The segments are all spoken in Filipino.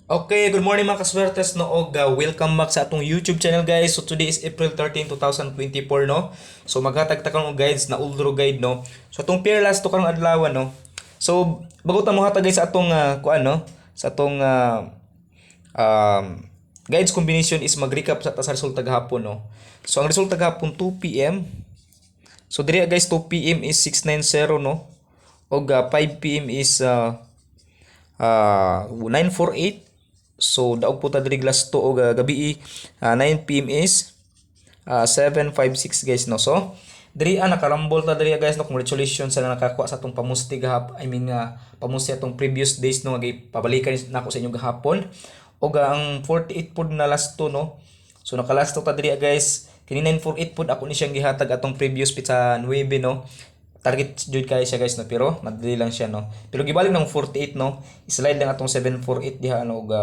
Okay, good morning mga kaswertes no og welcome back sa atong YouTube channel guys. So today is April 13, 2024 no. So maghatag ta karon og guides na Uldro guide no. So atong Peerless to karong adlaw no. So bago ta mohatag guys sa atong kuan no, sa atong guides combination is mag-recap sa resulta gahapon no. So ang resulta gahapon 2 PM. So diri guys 2 PM is 690 no. Og 5 PM is 948. So daog po ta diri last to og gabi 9 PM is 756 guys no. So diri nakarambol ta diri guys no. Congratulations sa nakakuha sa atong pamusti pamusti atong previous days no nga pabalikan nako sa inyo gahapon. Og ang 48 pod na last to no. So nakalast to ta diri guys. Kini 948 pod ako ni siyang gihatag atong previous pizza 9 no. Target jud kay siya guys no, pero madali lang siya no. Pero gibalik ng 48 no, slide lang atong 748 diha no og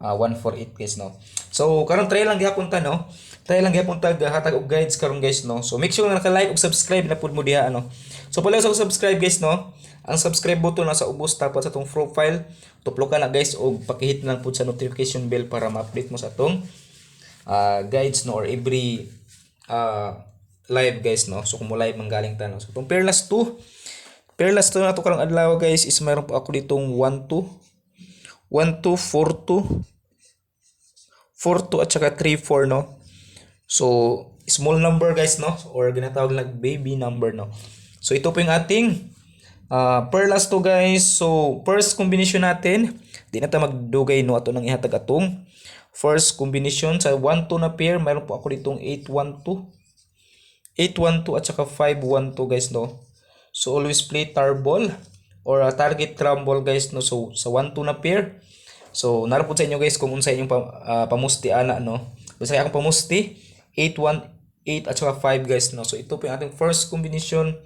148 guys no. So karon try lang gihapon ta no. Try lang gihapon ta hatag og guides karon guys no. So make sure nga naka-like ug subscribe na pud mo diha ano. So pala sa subscribe guys no. Ang subscribe button nasa ubos tapos sa atong profile. Tuplo ka na guys og pakihit na lang pud sa notification bell para ma-update mo sa atong guides no or every live guys no. So kung mo live manggaling ta no. So itong Peerless 2 na to karong adlaw guys is mayroon po ako ditong 12 at saka 34 no. So small number guys no or ginatawag lang baby number no. So ito po yung ating Peerless 2 guys. So first combination natin, di na ta magdugay no ato nang ihatag atong first combination sa 1-2 na pair. Mayroon po ako ditong 812 at saka 512 guys no. So always play tarball or target crumble guys no. So sa 1-2 na pair. So narapod sa inyo guys kung unsa inyong pamusti ana no. Basta akong pamusti 818 at saka 5 guys no. So ito po yung ating first combination.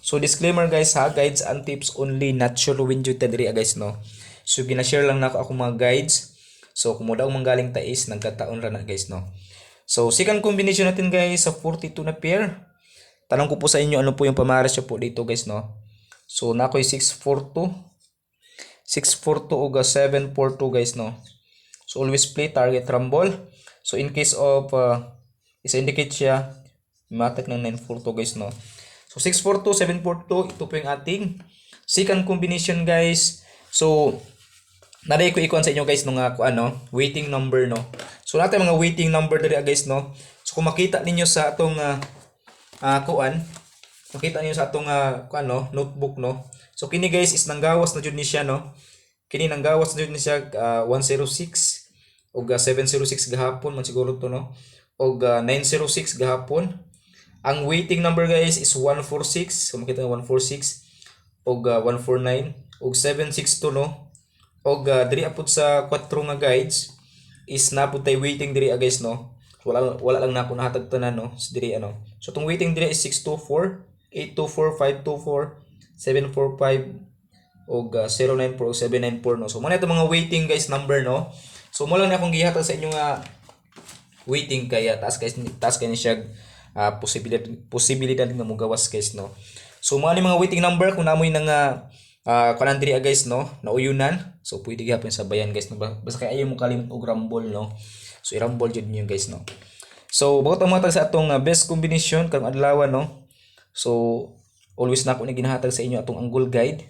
So disclaimer guys ha, guides and tips only, not sure when jud ta diri guys no. So gina-share lang nako akong mga guides. So kung mo daw manggaling ta is nagkataon ra na guys no. So second combination natin guys sa 42 na pair. Tanong ko po sa inyo ano po yung pamaras siya po dito guys no. So nakoy 642 o 742 guys no. So always play target rumble. So in case of is-indicate siya matik ng 942 guys no. So 642, 742 ito po yung ating second combination guys. So naday ko ikuan sa inyo guys nung waiting number no. So natin mga waiting number diri guys no. So kung makita ninyo sa atong makita ninyo sa atong notebook no. So kini guys is nanggawas na jud ni siya no. Kini nanggawas na jud ni siya 106 og 706 gahapon man siguro to no. Og 906 gahapon. Ang waiting number guys is 146. So makita nga 146 og 149 og 762 no. Og diri apud sa 4 nga guides is napud tay waiting diri guys no. So, wala lang na ako nahatag tanan no. So diri ano. So tong waiting diri is 624, 824, 524, 745 og 094 og 794 no. So mo na ito mga waiting guys number no. So mo lang na akong gihatag sa inyo nga waiting kaya taas kay ni siya posibilidad nga mo gawas guys no. So mo ani mga waiting number kung namoy nang kanan diri guys no, nauyunan. So pwede gyapon sabayan guys no. Basta kay ayo mo kalimot og rumble no. So i-rumble jud niyo guys no. So bago ta matag sa atong best combination karong adlaw no. So always na ako ni ginahatag sa inyo atong angle guide.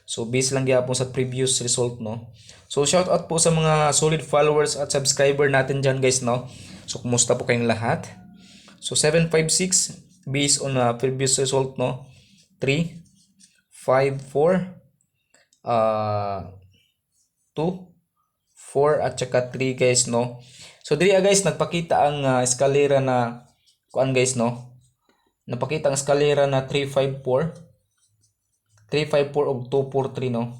So base lang gyapon sa previous result no. So shout out po sa mga solid followers at subscriber natin diyan guys no. So kumusta po kayong lahat? So 756 based on previous result no. 3 5 4 2 4 at saka 3 guys no. So diri guys nagpakita ang eskalera na kuan guys no. Napakita ang eskalera na 354 og 243 no.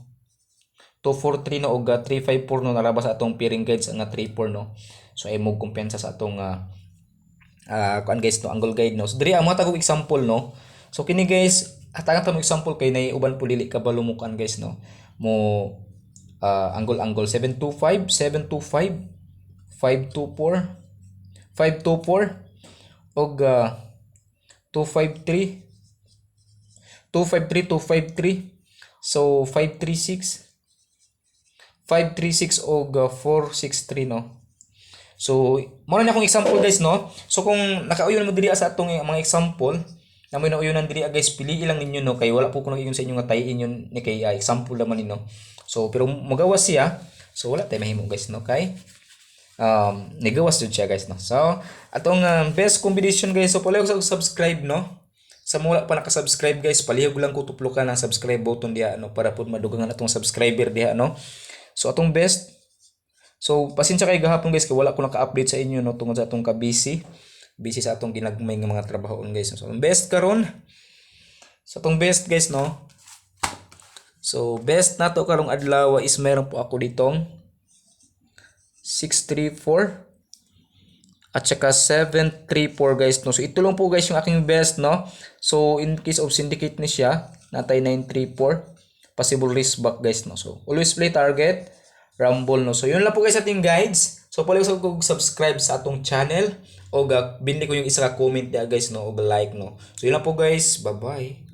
243 no og 354 no nalabas sa atong pairing guides nga 34 no. So ay mo kumpensa sa atong kuan guys no angle guide no. So diri amo ta kog example no. So kini guys hatagan ta mo example kay nay uban po dili ka balumukan guys no. Mo angle 725 725 524 524 og 253 253 253 so 536 536 og 463 no. So mao na akong example guys no. So kung nakauyon mo diri sa atong mga example na may nauyonan diri guys, pili lang ninyo no, kay wala po ko nag-ingon sa inyo nga tayin yun ni kay example naman ni no. So pero magawas siya. So wala tay mahimo guys no, kay nigawas jud siya guys no. So atong best combination guys, so pala ko subscribe no. Sa mula pa naka-subscribe guys, palihog lang ko tuplukan ang subscribe button diha no, para pud madugangan atong subscriber diha no. So atong best, so pasensya kay gahapon guys kay wala ko naka-update sa inyo no tungod sa atong busy sa atong ginagmay nga mga trabahoon guys. So ang best karon, sa atong best guys no. So best nato karong adlaw is meron po ako ditong 634 at saka 734 guys no. So ito lang po guys yung aking best no. So in case of syndicate ni siya, natay 934 possible risk back guys no. So always play target rumble no. So yun lang po guys ating guides. So pala ko subscribe sa atong channel o bindi ko yung isa ka comment dia guys no, o like no. So yun lang po guys, bye bye.